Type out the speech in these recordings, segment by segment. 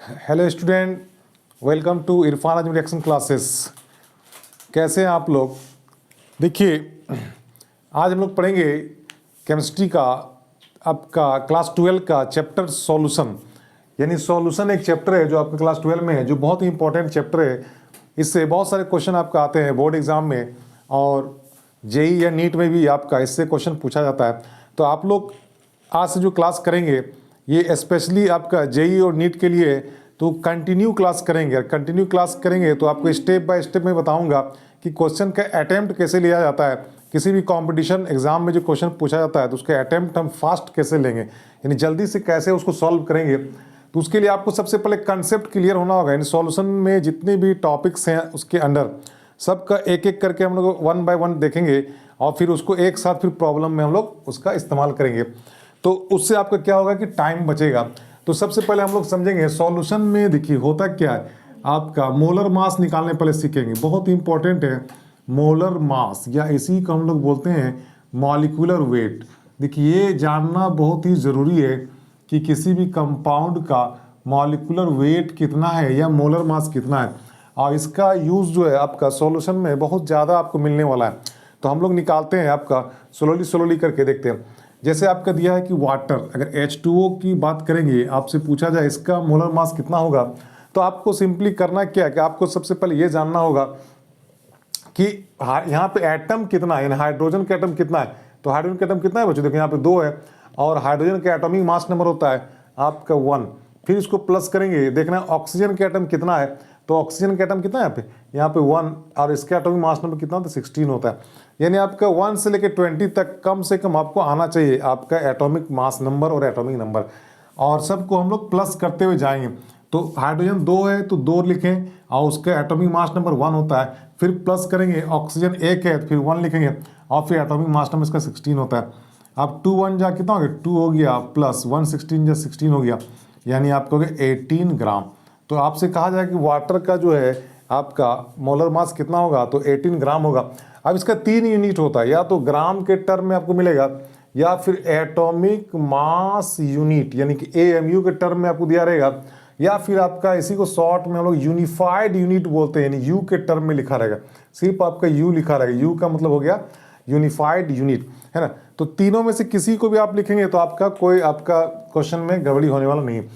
Hello student, welcome to Irfan Azam reaction classes. कैसे हैं आप लोग? देखिए, आज हम लोग पढ़ेंगे केमिस्ट्री का आपका क्लास 12 का चैप्टर सॉल्यूशन। यानी सॉल्यूशन एक चैप्टर है जो आपका क्लास 12 में है, जो बहुत ही इंपॉर्टेंट चैप्टर है। इससे बहुत सारे क्वेश्चन आपका आते हैं बोर्ड एग्जाम में, और जेई या नीट में भी आपका इससे क्वेश्चन पूछा जाता है। तो आप लोग आज से जो क्लास करेंगे ये स्पेशली आपका जेई और नीट के लिए, तो कंटिन्यू क्लास करेंगे। कंटिन्यू क्लास करेंगे तो आपको स्टेप बाय स्टेप मैं बताऊंगा कि क्वेश्चन का अटैम्प्ट कैसे लिया जाता है। किसी भी कंपटीशन एग्जाम में जो क्वेश्चन पूछा जाता है तो उसके अटैम्प्ट हम फास्ट कैसे लेंगे, यानी जल्दी से कैसे उसको सॉल्व करेंगे। तो उसके लिए आपको सबसे पहले कंसेप्ट क्लियर होना होगा। यानी सॉल्यूशन में जितने भी टॉपिक्स हैं उसके अंडर सबका एक एक करके हम लोग 1 बाय 1 देखेंगे, और फिर उसको एक साथ फिर प्रॉब्लम में हम लोग उसका इस्तेमाल करेंगे। तो उससे आपका क्या होगा कि टाइम बचेगा। तो सबसे पहले हम लोग समझेंगे सॉल्यूशन में। देखिए होता क्या है, आपका मोलर मास निकालने पहले सीखेंगे, बहुत इंपॉर्टेंट है मोलर मास, या इसी को हम लोग बोलते हैं मॉलिक्यूलर वेट। देखिए ये जानना बहुत ही ज़रूरी है कि किसी भी कंपाउंड का मॉलिक्यूलर वेट कितना है या मोलर मास कितना है, और इसका यूज़ जो है आपका सॉल्यूशन में बहुत ज़्यादा आपको मिलने वाला है। तो हम लोग निकालते हैं, आपका स्लोली करके देखते हैं। जैसे आपका दिया है कि वाटर, अगर H2O की बात करेंगे, आपसे पूछा जाए इसका मोलर मास कितना होगा, तो आपको सिंपली करना क्या है कि आपको सबसे पहले ये जानना होगा कि यहाँ पे एटम कितना है, यानी हाइड्रोजन का एटम कितना है। तो हाइड्रोजन का एटम कितना है बच्चों, देखो यहाँ पे 2 है, और हाइड्रोजन का एटॉमिक मास नंबर होता है आपका 1। फिर इसको प्लस करेंगे, देखना ऑक्सीजन का एटम कितना है। तो ऑक्सीजन का एटम कितना है यहाँ पे 1, और इसका एटॉमिक मास नंबर कितना होता है 16 होता है। यानी आपका 1 से लेकर 20 तक कम से कम आपको आना चाहिए आपका एटॉमिक मास नंबर और एटॉमिक नंबर, और सबको हम लोग प्लस करते हुए जाएंगे। तो हाइड्रोजन 2 है तो 2 लिखें, और उसका एटॉमिक मास नंबर 1 होता है। फिर प्लस करेंगे, ऑक्सीजन 1 है तो फिर 1 लिखेंगे, और फिर एटॉमिक मास नंबर इसका 16 होता है। अब 2 1 जा कितना हो गया, 2 हो गया, प्लस 1 16 जा 16 हो गया, यानी आपको हो गया 18 ग्राम। तो आपसे कहा जाए कि वाटर का जो है आपका मोलर मास कितना होगा, तो 18 ग्राम होगा। अब इसका 3 यूनिट होता है, या तो ग्राम के टर्म में आपको मिलेगा, या फिर एटॉमिक मास यूनिट यानी कि AMU के टर्म में आपको दिया रहेगा, या फिर आपका इसी को शॉर्ट में हम लोग यूनिफाइड यूनिट बोलते हैं, यानी U के टर्म में लिखा रहेगा। सिर्फ आपका U लिखा रहेगा, U का मतलब हो गया यूनिफाइड यूनिट, है ना। तो तीनों में से किसी को भी आप लिखेंगे तो आपका कोई आपका क्वेश्चन में गड़बड़ी होने वाला नहीं है।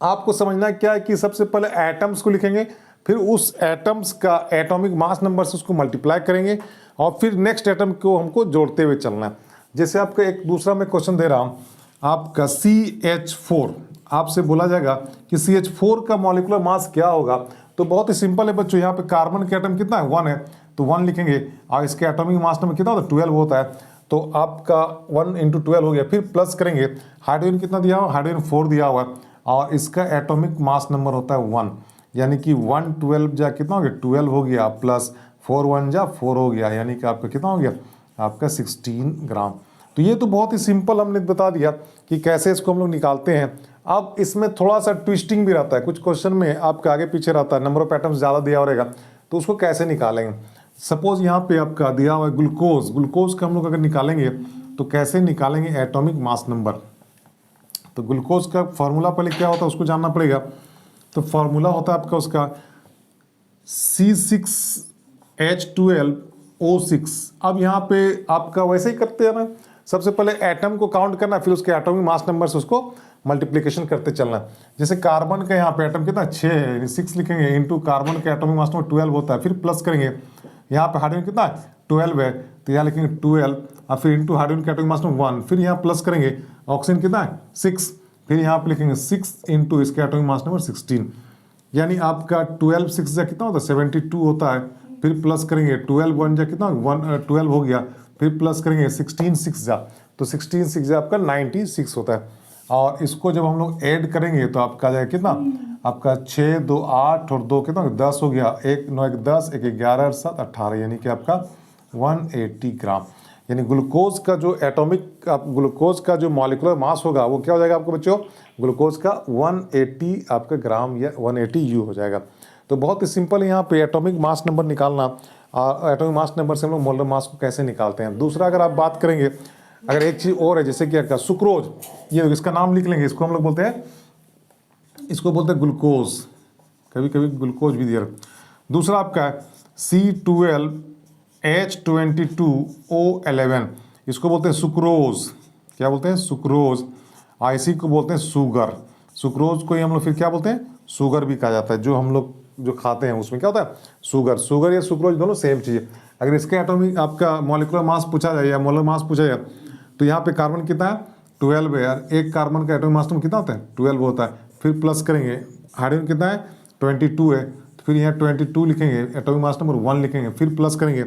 आपको समझना क्या है कि सबसे पहले एटम्स को लिखेंगे, फिर उस एटम्स का एटॉमिक मास नंबर से उसको मल्टीप्लाई करेंगे, और फिर नेक्स्ट एटम को हमको जोड़ते हुए चलना है। जैसे आपका एक दूसरा मैं क्वेश्चन दे रहा हूँ, आपका CH4, आपसे बोला जाएगा कि CH4 का मॉलिक्यूलर मास क्या होगा। तो बहुत ही सिंपल है बच्चों, यहाँ पे कार्बन के एटम कितना है 1 है, तो 1 लिखेंगे, और इसके एटॉमिक मास नंबर कितना होता है 12 होता है। तो आपका 1 × 12 हो गया। फिर प्लस करेंगे, हाइड्रोजन कितना दिया हुआ, हाइड्रोजन 4 दिया हुआ है, और इसका एटॉमिक मास नंबर होता है 1, यानी कि 1 12 जा कितना हो गया 12 हो गया, प्लस 4 1 जा 4 हो गया, यानी कि आपका कितना हो गया आपका 16 ग्राम। तो ये तो बहुत ही सिंपल हमने बता दिया कि कैसे इसको हम लोग निकालते हैं। अब इसमें थोड़ा सा ट्विस्टिंग भी रहता है, कुछ क्वेश्चन में आपका आगे पीछे रहता है, नंबर ऑफ एटम्स ज़्यादा दिया रहेगा, तो उसको कैसे निकालेंगे। सपोज यहाँ पे आपका दिया हुआ है ग्लूकोज का हम लोग अगर निकालेंगे तो कैसे निकालेंगे एटॉमिक मास नंबर। तो ग्लूकोज का फॉर्मूला पहले क्या होता है उसको जानना पड़ेगा। तो फॉर्मूला होता है आपका उसका C6H12O6। अब यहाँ पे आपका वैसे ही करते हैं ना, सबसे पहले एटम को काउंट करना, फिर उसके एटॉमिक मास नंबर से उसको मल्टीप्लिकेशन करते चलना। जैसे कार्बन का यहाँ पे एटम कितना 6 है, 6 लिखेंगे, इंटू कार्बन का एटॉमिक मास नंबर 12 होता है। फिर प्लस करेंगे, यहाँ पे हाइड्रोजन कितना 12 है, तो यहाँ लिखेंगे 12, और फिर इंटू हाइड्रोजन का एटॉमिक मास नंबर 1। फिर यहाँ प्लस करेंगे, ऑक्सीजन कितना है 6, फिर यहाँ पे लिखेंगे 6 इंटू इसके एटॉमिक मास नंबर 16, यानी आपका 12 6 जा कितना होता है 72 होता है। फिर प्लस करेंगे 12 1 जा कितना 12 हो गया, फिर प्लस करेंगे 16 6 जा, तो 16 6 जा आपका 96 होता है। और इसको जब हम लोग ऐड करेंगे तो आपका आ जाएगा कितना, आपका 6 2 8 और 2 कितना 10 हो गया, 1 9 1 10 1 11 7 18, यानी कि आपका 180 ग्राम। यानी ग्लूकोज का जो एटॉमिक ग्लूकोज का जो मॉलिक्यूलर मास होगा वो क्या हो जाएगा आपको बच्चों, ग्लूकोज का 180 आपका ग्राम या 180 U हो जाएगा। तो बहुत ही सिंपल यहाँ पे एटॉमिक मास नंबर निकालना, और एटॉमिक मास नंबर से हम लोग मोलर मास को कैसे निकालते हैं। दूसरा अगर आप बात करेंगे, अगर एक चीज़ और है जैसे कि क्या सुक्रोज, ये इसका नाम लिख लेंगे, इसको हम लोग बोलते हैं इसको बोलते हैं ग्लूकोज, कभी कभी ग्लूकोज भी दिया। दूसरा आपका है C12H22O11, इसको बोलते हैं सुक्रोज। क्या बोलते हैं? सुक्रोज। इसी को बोलते हैं शुगर। सुक्रोज को ही हम लोग फिर क्या बोलते हैं? शुगर भी कहा जाता है। जो हम लोग जो खाते हैं उसमें क्या होता है? शुगर। शुगर या सुक्रोज दोनों सेम चीज़ है। अगर इसके एटॉमिक आपका मॉलिक्यूलर मास पूछा जाए या मोलर मास पूछा जाए तो यहाँ पे कार्बन कितना है? 12 है यार। एक कार्बन का एटॉमिक मास कितना होता है? 12 होता है। फिर प्लस करेंगे, हाइड्रोजन कितना है? 22 है। फिर यहाँ 22 लिखेंगे, एटॉमिक मास नंबर 1 लिखेंगे, फिर प्लस करेंगे।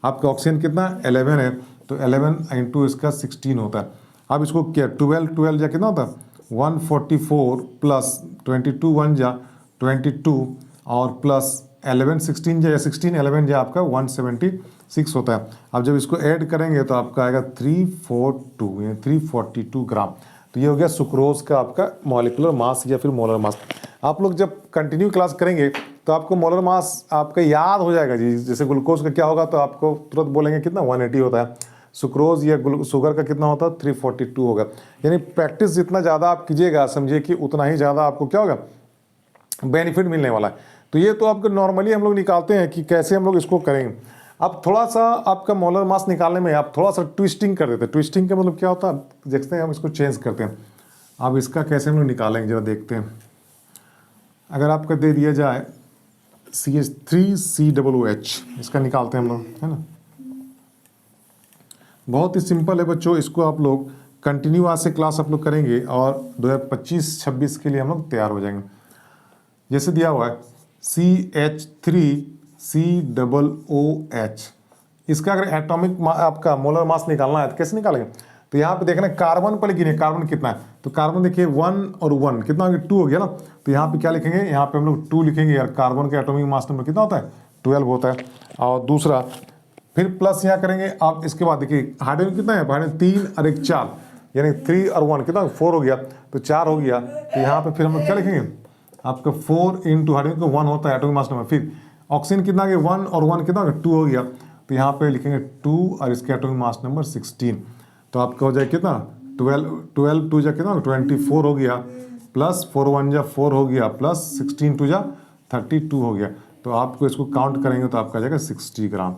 आपका ऑक्सीजन कितना? 11 है, तो 11 इंटू इसका 16 होता है। अब इसको क्या 12 जा कितना होता है? 144 प्लस 22 1 जा 22 और प्लस 11 16 जा 16 11 जा आपका 176 होता है। अब जब इसको ऐड करेंगे तो आपका आएगा 342 यानी 342 ग्राम। तो ये हो गया सुक्रोज का आपका मॉलिक्यूलर मास या फिर मोलर मास। आप लोग जब कंटिन्यू क्लास करेंगे तो आपको मोलर मास आपका याद हो जाएगा जी। जैसे ग्लूकोज का क्या होगा तो आपको तुरंत बोलेंगे कितना? 180 होता है। सुक्रोज या शुगर का कितना होता है? 342 होगा। यानी प्रैक्टिस जितना ज़्यादा आप कीजिएगा समझिए कि उतना ही ज़्यादा आपको क्या होगा? बेनिफिट मिलने वाला है। तो ये तो आपको नॉर्मली हम लोग निकालते हैं कि कैसे हम लोग इसको करेंगे। अब थोड़ा सा आपका मोलर मास निकालने में आप थोड़ा सा ट्विस्टिंग कर देते हैं। ट्विस्टिंग का मतलब क्या होता है? देखते हैं, हम इसको चेंज करते हैं। अब इसका कैसे हम लोग निकालेंगे जरा देखते हैं। अगर आपका दे दिया जाए CH3COOH, इसका निकालते हैं हम लोग, है ना। बहुत ही सिंपल है बच्चों। इसको आप लोग कंटिन्यू आज से क्लास आप लोग करेंगे और 2025-26 के लिए हम लोग तैयार हो जाएंगे। जैसे दिया हुआ है CH3COOH, इसका अगर एटॉमिक आपका मोलर मास निकालना है तो कैसे निकालेंगे? तो यहाँ पे देखना कार्बन पर गिने, कार्बन कितना है? तो कार्बन देखिए 1 और 1 कितना हो गया? 2 हो गया ना। तो यहाँ पे क्या लिखेंगे? यहाँ पे हम लोग 2 लिखेंगे यार। कार्बन का एटॉमिक मास नंबर कितना होता है? 12 होता है। और दूसरा फिर प्लस यहाँ करेंगे आप। इसके बाद देखिए हाइड्रोजन कितना है? हाइड्रोजन 3 और 1 4, यानी 3 और 1 कितना? 4 हो गया, तो 4 हो गया। तो यहाँ पे फिर हम लोग क्या लिखेंगे? आपका 4 इंटू हाइड्रोजन को 1 होता है एटॉमिक मास नंबर। फिर ऑक्सीजन कितना आ गया? 1 और 1 कितना हो गया? 2 हो गया। तो यहाँ पे लिखेंगे 2 और इसके एटॉमिक मास नंबर 16। तो आपका हो जाए कितना? 12 2 जा कितना? 24 हो गया, प्लस 4 1 जा 4 हो गया, प्लस 16 2 जा 32 हो गया। तो आपको इसको काउंट करेंगे तो आपका जाएगा 60 ग्राम।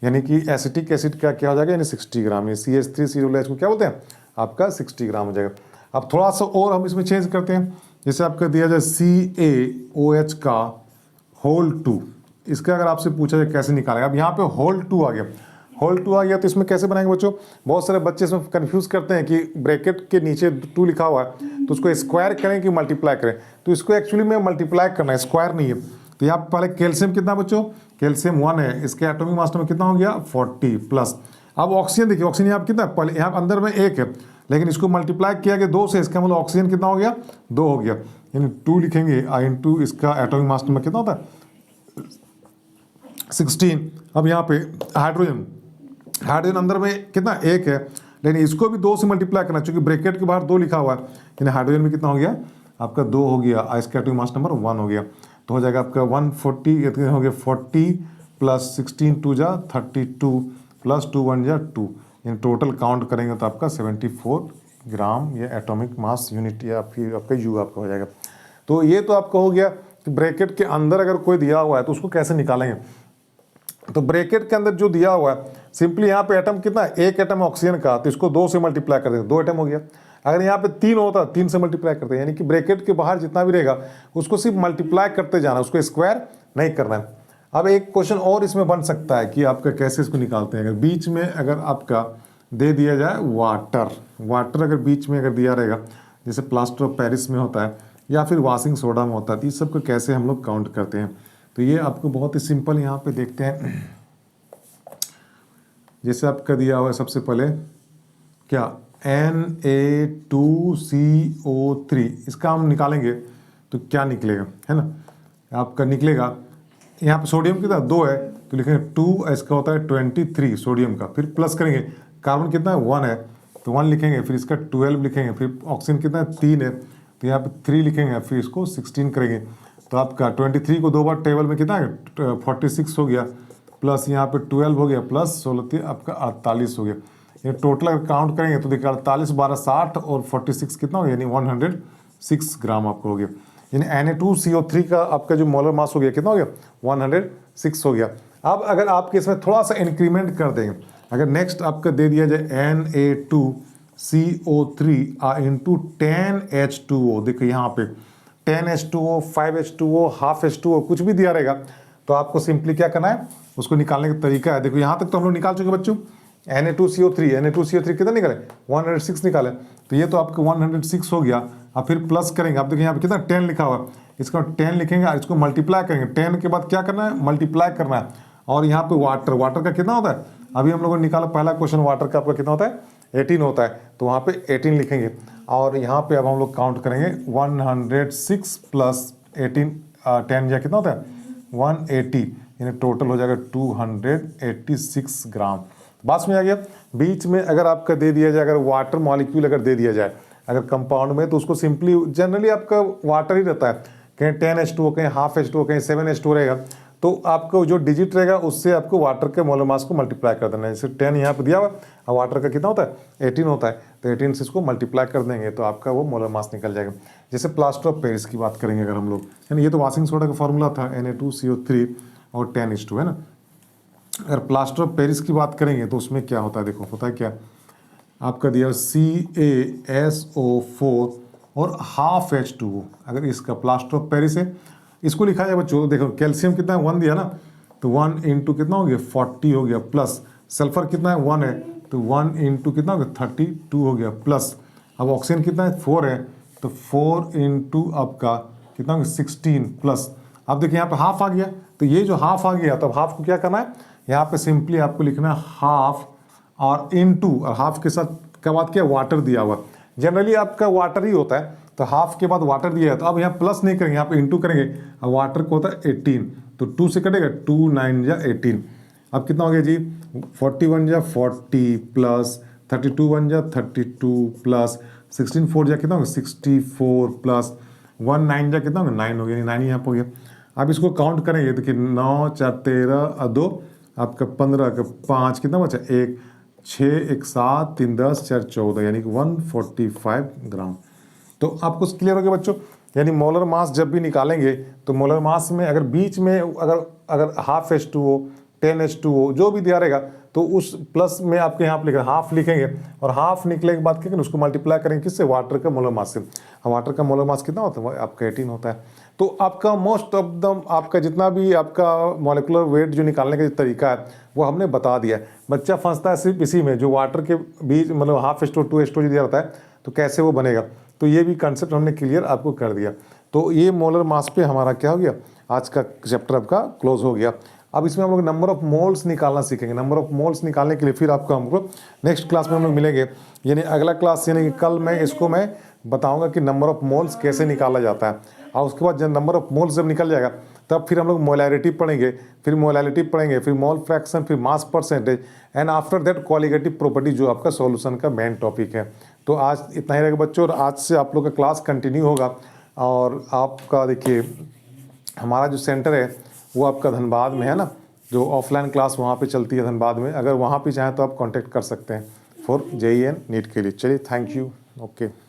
यानी कि एसिटिक एसिड का क्या हो जाएगा? यानी 60 ग्राम। ये CH3COOH को क्या बोलते हैं? आपका 60 ग्राम हो जाएगा। अब थोड़ा सा और हम इसमें चेंज करते हैं। जैसे आपका दिया जाए CaOH का होल 2, इसका अगर आपसे पूछा जाए कैसे निकालेगा। अब यहाँ पे होल 2 आ गया, होल 2 आ गया, तो इसमें कैसे बनाएंगे बच्चों? बहुत सारे बच्चे इसमें कंफ्यूज करते हैं कि ब्रैकेट के नीचे 2 लिखा हुआ है तो उसको स्क्वायर करें कि मल्टीप्लाई करें। तो इसको एक्चुअली में मल्टीप्लाई करना है, स्क्वायर नहीं है। तो यहाँ पे पहले कैल्शियम कितना बच्चों? कैल्शियम 1 है, इसके एटॉमिक मास नंबर कितना हो गया? 40 प्लस। अब ऑक्सीजन देखिए, ऑक्सीजन यहाँ कितना? पहले यहाँ अंदर में 1 है, लेकिन इसको मल्टीप्लाई किया गया 2 से, इसका मतलब ऑक्सीजन कितना हो गया? 2 हो गया। यानी 2 लिखेंगे इंटू इसका एटॉमिक मास नंबर कितना होता है? 16। अब यहाँ पे हाइड्रोजन, हाइड्रोजन अंदर में कितना? 1 है, लेकिन इसको भी 2 से मल्टीप्लाई करना, क्योंकि ब्रैकेट के बाहर 2 लिखा हुआ है। यानी हाइड्रोजन में कितना हो गया? आपका 2 हो गया, इसका एटॉमिक मास नंबर 1 हो गया। तो हो जाएगा आपका 140 हो गया 40 प्लस 16 2 जा 32 प्लस 2 1 जा 2, यानी टोटल काउंट करेंगे तो आपका 74 ग्राम ये एटॉमिक मास यूनिट या फिर आपका यू आपका हो जाएगा। तो ये तो आपका हो गया कि ब्रैकेट के अंदर अगर कोई दिया हुआ है तो उसको कैसे निकालेंगे। तो ब्रैकेट के अंदर जो दिया हुआ है, सिंपली यहाँ पे एटम कितना है? 1 एटम ऑक्सीजन का, तो इसको 2 से मल्टीप्लाई कर देंगे, 2 एटम हो गया। अगर यहाँ पे 3 होता, 3 से मल्टीप्लाई करते हैं, यानी कि ब्रैकेट के बाहर जितना भी रहेगा उसको सिर्फ मल्टीप्लाई करते जाना, उसको स्क्वायर नहीं करना है। अब एक क्वेश्चन और इसमें बन सकता है कि आपका कैसे इसको निकालते हैं। अगर बीच में अगर आपका दे दिया जाए वाटर, वाटर अगर बीच में अगर दिया रहेगा, जैसे प्लास्टर ऑफ पेरिस में होता है या फिर वॉशिंग सोडा में होता है, तो इस सब को कैसे हम लोग काउंट करते हैं। तो ये आपको बहुत ही सिंपल यहाँ पे देखते हैं। जैसे आपका दिया हुआ है सबसे पहले क्या Na2CO3, इसका हम निकालेंगे तो क्या निकलेगा, है ना। आपका निकलेगा यहाँ पे सोडियम कितना 2 है, तो लिखेंगे 2, इसका होता है 23 सोडियम का। फिर प्लस करेंगे, कार्बन कितना है 1 है, तो 1 लिखेंगे, फिर इसका 12 लिखेंगे, फिर ऑक्सीजन कितना है 3 है, तो यहाँ पे 3 लिखेंगे, फिर इसको 16 करेंगे। तो आपका 23 को 2 बार टेबल में कितना है 46 हो गया, प्लस यहाँ पे 12 हो गया, प्लस 16 आपका 48 हो गया। ये टोटल अगर काउंट करेंगे तो देखिए 48 12 60 और 46 कितना हो गया, यानी 106 ग्राम आपको हो गया। यानी Na2CO3 का आपका जो मोलर मास हो गया कितना हो गया 106 हो गया। अब अगर आपके इसमें थोड़ा सा इंक्रीमेंट कर देंगे, अगर नेक्स्ट आपका दे दिया जाए Na2CO3 इंटू 10H2O, देखिए यहाँ पे 10H2O, 5H2O, हाफ H2O कुछ भी दिया रहेगा तो आपको सिंपली क्या करना है, उसको निकालने का तरीका है। देखो यहाँ तक तो हम लोग निकाल चुके बच्चों, Na2CO3 कितना निकाले 106 निकाले, तो ये तो आपका 106 हो गया। अब फिर प्लस करेंगे, अब देखिए यहाँ पे कितना 10 लिखा हुआ है, इसका 10 लिखेंगे और इसको मल्टीप्लाई करेंगे, 10 के बाद क्या करना है मल्टीप्लाई करना है। और यहाँ पे वाटर का कितना होता है, अभी हम लोगों ने निकाला पहला क्वेश्चन, वाटर का आपका कितना होता है 18 होता है, तो वहाँ पे 18 लिखेंगे। और यहाँ पे अब हम लोग काउंट करेंगे 106 प्लस 18 10 या कितना होता है 180, यानी टोटल हो जाएगा 286 ग्राम। बात में आ गया। बीच में अगर आपका दे दिया जाए, अगर वाटर मॉलिक्यूल अगर दे दिया जाए अगर कंपाउंड में, तो उसको सिंपली जनरली आपका वाटर ही रहता है, कहीं 10H2O, कहीं हाफ H2O, कहीं 7H2O रहेगा, तो आपको जो डिजिट रहेगा उससे आपको वाटर के मोलर मास को मल्टीप्लाई कर देना है। जैसे 10 यहाँ पे दिया हुआ और वाटर का कितना होता है 18 होता है, तो 18 से इसको मल्टीप्लाई कर देंगे तो आपका वो मोलर मास निकल जाएगा। जैसे प्लास्टर ऑफ पेरिस की बात करेंगे अगर हम लोग, यानी ये तो वॉशिंग सोडा का फॉर्मूला था Na2CO3 और 10H2 है ना। अगर प्लास्टर ऑफ पेरिस की बात करेंगे तो उसमें क्या होता है, देखो होता है क्या, आपका दिया CaSO4 और हाफ H2O। अगर इसका प्लास्टर ऑफ पेरिस है, इसको लिखा जाए बच्चों, देखो कैल्शियम कितना है 1 दिया ना, तो 1 इंटू कितना हो गया 40 हो गया, प्लस सल्फर कितना है 1 है, तो 1 इंटू कितना हो गया 32 हो गया, प्लस अब ऑक्सीजन कितना है 4 है, तो 4 इंटू आपका कितना हो गया 16 प्लस। अब देखिए यहाँ पे हाफ आ गया, तो ये जो हाफ आ गया, तब हाफ को क्या करना है, यहाँ पे सिंपली आपको लिखना है हाफ और इनटू, और हाफ के साथ क्या बात किया वाटर दिया हुआ, जनरली आपका वाटर ही होता है, तो हाफ के बाद वाटर दिया है, तो अब यहाँ प्लस नहीं करेंगे, यहाँ पे इनटू करेंगे, और वाटर को होता है 18, तो 2 से कटेगा 2 9 या 18। अब कितना हो गया जी 41 या 40 प्लस 32 1 या 32 प्लस 16 4 या कितना हो गया 64 प्लस 1 9 या कितना हो गया 9 हो गया, 9 यहाँ पे हो गया। अब इसको काउंट करेंगे, देखिए 9 4 13 2 आपका 15 का 5 कितना बचा 1 6 1 7 3 10 4 14, यानी कि 145 ग्राम। तो आपको क्लियर हो गया बच्चों, यानी मोलर मास जब भी निकालेंगे तो मोलर मास में अगर बीच में अगर हाफ H2O 10H2O जो भी दिया रहेगा, तो उस प्लस में आपके यहाँ पे लिखा हाफ लिखेंगे, और हाफ निकले के बाद क्या करेंगे उसको मल्टीप्लाई करेंगे किससे वाटर का मोलर मास से। वाटर का मोलर मास कितना होता है आपका 18 होता है। तो आपका मोस्ट ऑफ द आपका जितना भी आपका मॉलिक्यूलर वेट जो निकालने का तरीका है वो हमने बता दिया। बच्चा फंसता है सिर्फ इसी में, जो वाटर के बीच मतलब हाफ H2O 2H2O जो दिया रहता है तो कैसे वो बनेगा, तो ये भी कंसेप्ट हमने क्लियर आपको कर दिया। तो ये मोलर मास पे हमारा क्या हो गया, आज का चैप्टर आपका क्लोज हो गया। अब इसमें हम लोग नंबर ऑफ मोल्स निकालना सीखेंगे। नंबर ऑफ मोल्स निकालने के लिए फिर आपको हमको नेक्स्ट क्लास में हम लोग मिलेंगे, यानी अगला क्लास, यानी कि कल मैं बताऊंगा कि नंबर ऑफ मोल्स कैसे निकाला जाता है। और उसके बाद जब नंबर ऑफ मोल्स जब निकल जाएगा तब फिर हम लोग मोलैरिटी पढ़ेंगे, फिर मोल फ्रैक्शन, फिर mass percentage, and after that qualitative property जो आपका सॉल्यूशन का मेन टॉपिक है। तो आज इतना ही रहेगा बच्चों, और आज से आप लोग का क्लास कंटिन्यू होगा। और आपका देखिए हमारा जो सेंटर है वो आपका धनबाद में है ना, जो ऑफलाइन क्लास वहाँ पे चलती है धनबाद में, अगर वहाँ पे चाहें तो आप कांटेक्ट कर सकते हैं फॉर JEE एंड नीट के लिए। चलिए, थैंक यू, ओके।